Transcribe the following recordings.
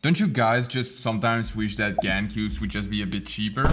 Don't you guys just sometimes wish that GAN cubes would just be a bit cheaper?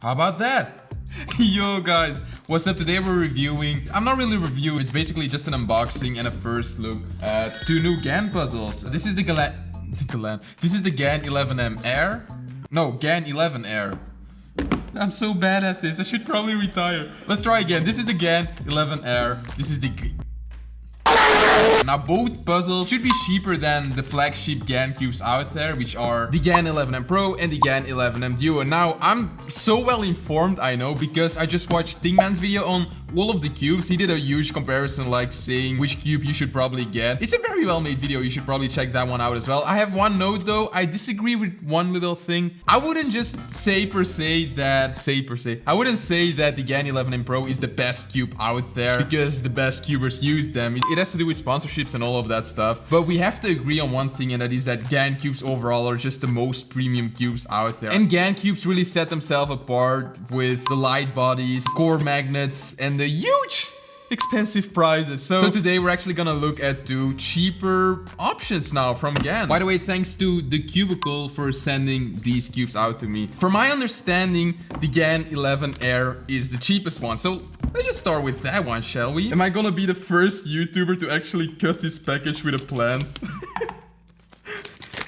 How about that? Yo guys, what's up? Today we're reviewing, I'm not really reviewing, it's basically just an unboxing and a first look at 2 new GAN puzzles. This is the GAN 11M Air. No, GAN 11 Air. I'm so bad at this, I should probably retire. Let's try again. This is the GAN 11 Air. This is the... Now both puzzles should be cheaper than the flagship GAN cubes out there, which are the GAN 11M Pro and the GAN 11M Duo. Now I'm so well informed, I know, because I just watched Thingman's video on all of the cubes. He did a huge comparison, like saying which cube you should probably get. It's a very well made video, you should probably check that one out as well. I have one note though, I disagree with one little thing. I wouldn't just say per se that I wouldn't say that the GAN 11M Pro is the best cube out there because the best cubers use them. It has to do with sponsorships and all of that stuff, but we have to agree on one thing, and that is that GAN cubes overall are just the most premium cubes out there. And GAN cubes really set themselves apart with the light bodies, core magnets, and the huge expensive prices. So today we're actually gonna look at 2 cheaper options now from GAN. By the way, thanks to the Cubicle for sending these cubes out to me. From my understanding, the GAN 11 Air is the cheapest one. So let's just start with that one, shall we? Am I gonna be the first YouTuber to actually cut this package with a plan?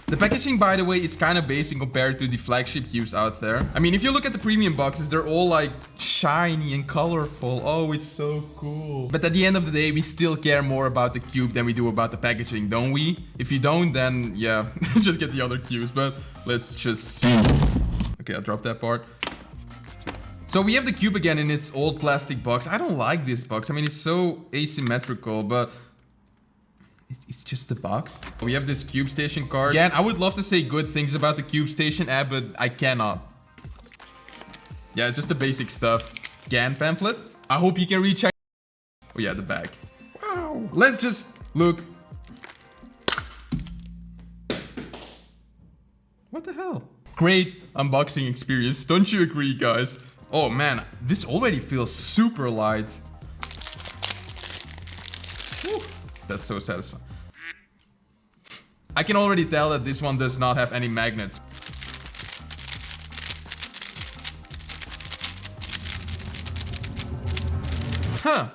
The packaging, by the way, is kind of basic compared to the flagship cubes out there. I mean, if you look at the premium boxes, they're all like shiny and colorful. Oh, it's so cool. But at the end of the day, we still care more about the cube than we do about the packaging, don't we? If you don't, then yeah, just get the other cubes. But let's just see. Okay, I'll drop that part. So we have the cube again in its old plastic box. I don't like this box. I mean, it's so asymmetrical, but it's just the box. We have this Cube Station card. Again, I would love to say good things about the Cube Station app, but I cannot. Yeah, it's just the basic stuff. GAN pamphlet. I hope you can reach. Oh yeah, the back. Wow. Let's just look. What the hell? Great unboxing experience. Don't you agree, guys? Oh man, this already feels super light. Whew. That's so satisfying. I can already tell that this one does not have any magnets. Huh.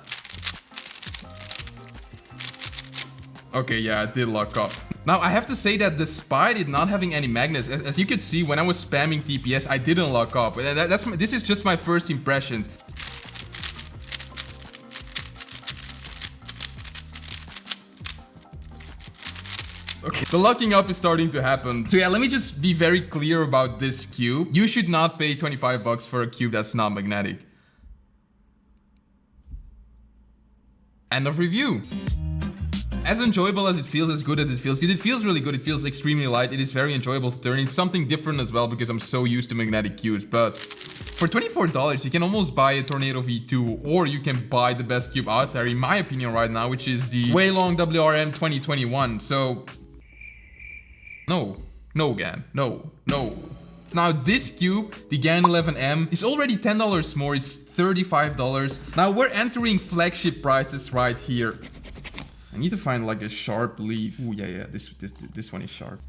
Okay, yeah, it did lock up. Now, I have to say that despite it not having any magnets, as you could see, when I was spamming TPS, I didn't lock up. This is just my first impressions. Okay, the locking up is starting to happen. So yeah, let me just be very clear about this cube. You should not pay 25 bucks for a cube that's not magnetic. End of review. As enjoyable as it feels, as good as it feels, because it feels really good, it feels extremely light, it is very enjoyable to turn. It's something different as well because I'm so used to magnetic cubes, but for $24, you can almost buy a Tornado V2, or you can buy the best cube out there, in my opinion right now, which is the Waylong WRM 2021. So no GAN, no. Now this cube, the GAN 11M, is already $10 more, it's $35. Now we're entering flagship prices right here. I need to find like a sharp leaf. Ooh, yeah, this one is sharp.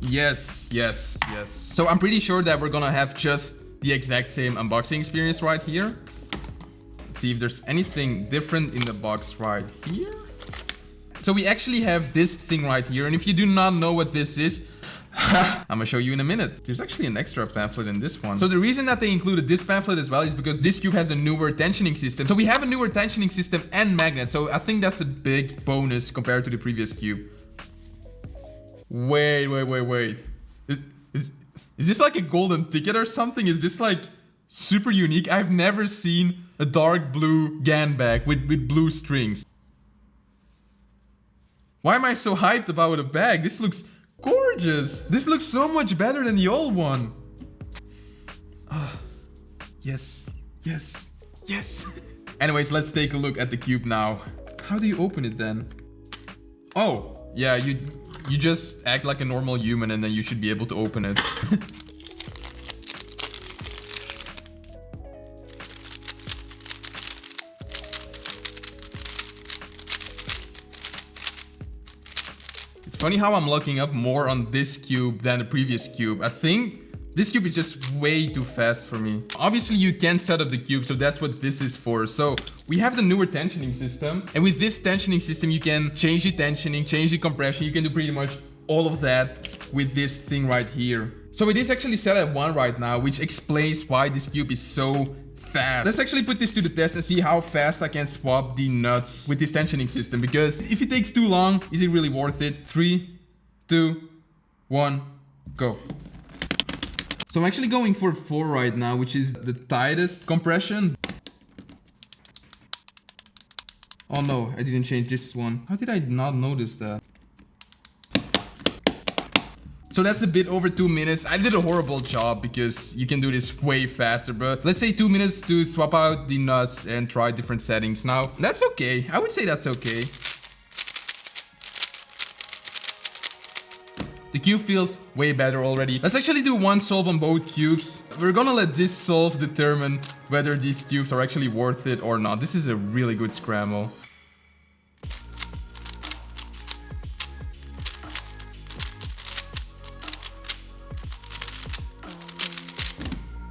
Yes. So I'm pretty sure that we're gonna have just the exact same unboxing experience right here. Let's see if there's anything different in the box right here. So we actually have this thing right here, and if you do not know what this is, I'm gonna show you in a minute. There's actually an extra pamphlet in this one. So the reason that they included this pamphlet as well is because this cube has a newer tensioning system. So we have a newer tensioning system and magnet. So I think that's a big bonus compared to the previous cube. Wait. Is this like a golden ticket or something? Is this like super unique? I've never seen a dark blue GAN bag with blue strings. Why am I so hyped about a bag? This looks gorgeous. This looks so much better than the old one. Yes. Anyways, let's take a look at the cube now. How do you open it then? Oh, yeah, you just act like a normal human and then you should be able to open it. It's funny how I'm looking up more on this cube than the previous cube. I think this cube is just way too fast for me. Obviously, you can set up the cube, so that's what this is for. So we have the newer tensioning system. And with this tensioning system, you can change the tensioning, change the compression. You can do pretty much all of that with this thing right here. So it is actually set at 1 right now, which explains why this cube is so fast. Let's actually put this to the test and see how fast I can swap the nuts with this tensioning system. Because if it takes too long, is it really worth it? 3, 2, 1, go. So I'm actually going for 4 right now, which is the tightest compression. Oh no, I didn't change this one. How did I not notice that? So that's a bit over 2 minutes. I did a horrible job because you can do this way faster, but let's say 2 minutes to swap out the nuts and try different settings. Now, that's okay. I would say that's okay. The cube feels way better already. Let's actually do one solve on both cubes. We're gonna let this solve determine whether these cubes are actually worth it or not. This is a really good scramble.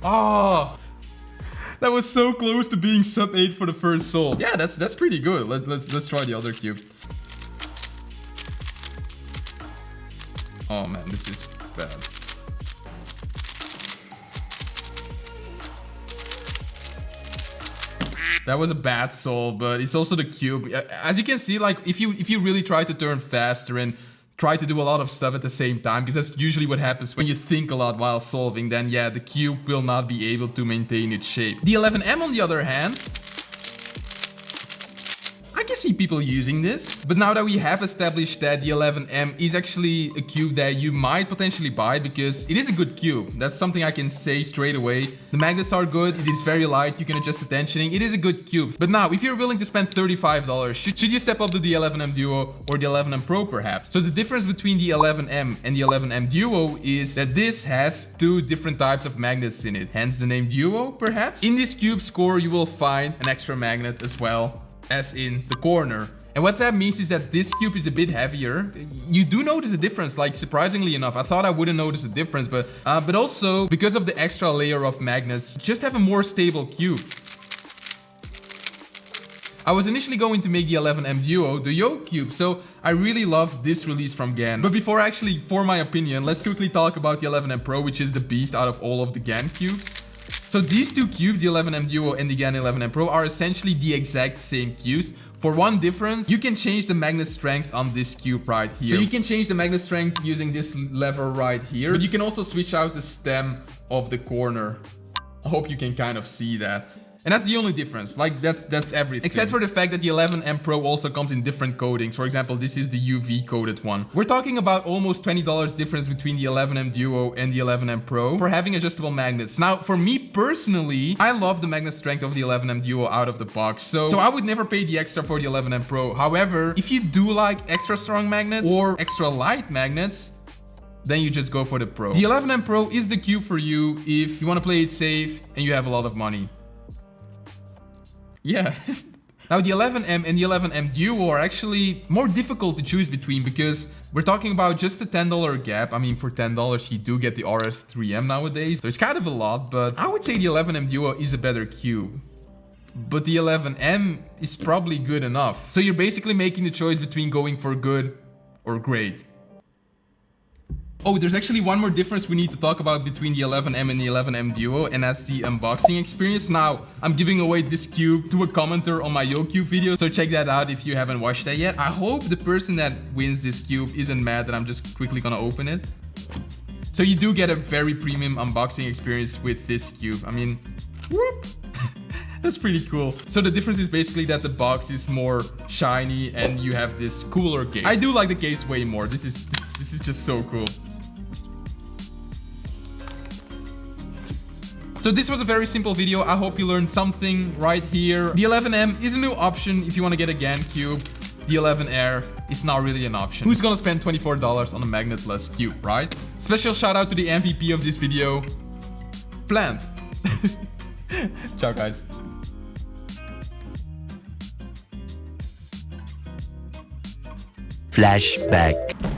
Oh, that was so close to being sub 8 for the first solve. Yeah, that's pretty good. Let's try the other cube. Oh man, this is bad. That was a bad solve, but it's also the cube. As you can see, like if you really try to turn faster and try to do a lot of stuff at the same time, because that's usually what happens when you think a lot while solving, then yeah, the cube will not be able to maintain its shape. The 11M on the other hand, I can see people using this, but now that we have established that the 11M is actually a cube that you might potentially buy because it is a good cube. That's something I can say straight away. The magnets are good, it is very light, you can adjust the tensioning, it is a good cube. But now, if you're willing to spend $35, should you step up to the 11M Duo or the 11M Pro perhaps? So the difference between the 11M and the 11M Duo is that this has 2 different types of magnets in it, hence the name Duo perhaps. In this cube's core, you will find an extra magnet as well, as in the corner. And what that means is that this cube is a bit heavier. You do notice a difference, like surprisingly enough. I thought I wouldn't notice a difference, but also because of the extra layer of magnets, just have a more stable cube. I was initially going to make the 11M Duo the Yo cube, so I really love this release from GAN. But before I actually form my opinion, let's quickly talk about the 11M Pro, which is the beast out of all of the GAN cubes. So these 2 cubes, the 11M Duo and the GAN 11M Pro, are essentially the exact same cubes. For one difference, you can change the magnet strength on this cube right here. So you can change the magnet strength using this lever right here, but you can also switch out the stem of the corner. I hope you can kind of see that. And that's the only difference, like that's everything. Except for the fact that the 11M Pro also comes in different coatings. For example, this is the UV coated one. We're talking about almost $20 difference between the 11M Duo and the 11M Pro for having adjustable magnets. Now, for me personally, I love the magnet strength of the 11M Duo out of the box. So I would never pay the extra for the 11M Pro. However, if you do like extra strong magnets or extra light magnets, then you just go for the Pro. The 11M Pro is the cube for you if you want to play it safe and you have a lot of money. Yeah. Now the 11M and the 11M Duo are actually more difficult to choose between because we're talking about just a $10 gap. I mean, for $10 you do get the RS3M nowadays, so it's kind of a lot, but I would say the 11M Duo is a better cube. But the 11M is probably good enough. So you're basically making the choice between going for good or great. Oh, there's actually one more difference we need to talk about between the 11M and the 11M Duo, and that's the unboxing experience. Now, I'm giving away this cube to a commenter on my YoCube video, so check that out if you haven't watched that yet. I hope the person that wins this cube isn't mad that I'm just quickly gonna open it. So you do get a very premium unboxing experience with this cube. I mean, whoop. That's pretty cool. So the difference is basically that the box is more shiny and you have this cooler case. I do like the case way more. This is just so cool. So this was a very simple video. I hope you learned something right here. The 11M is a new option if you want to get a GAN cube. The 11 Air is not really an option. Who's gonna spend $24 on a magnetless cube, right? Special shout out to the MVP of this video, Plant. Ciao guys. Flashback.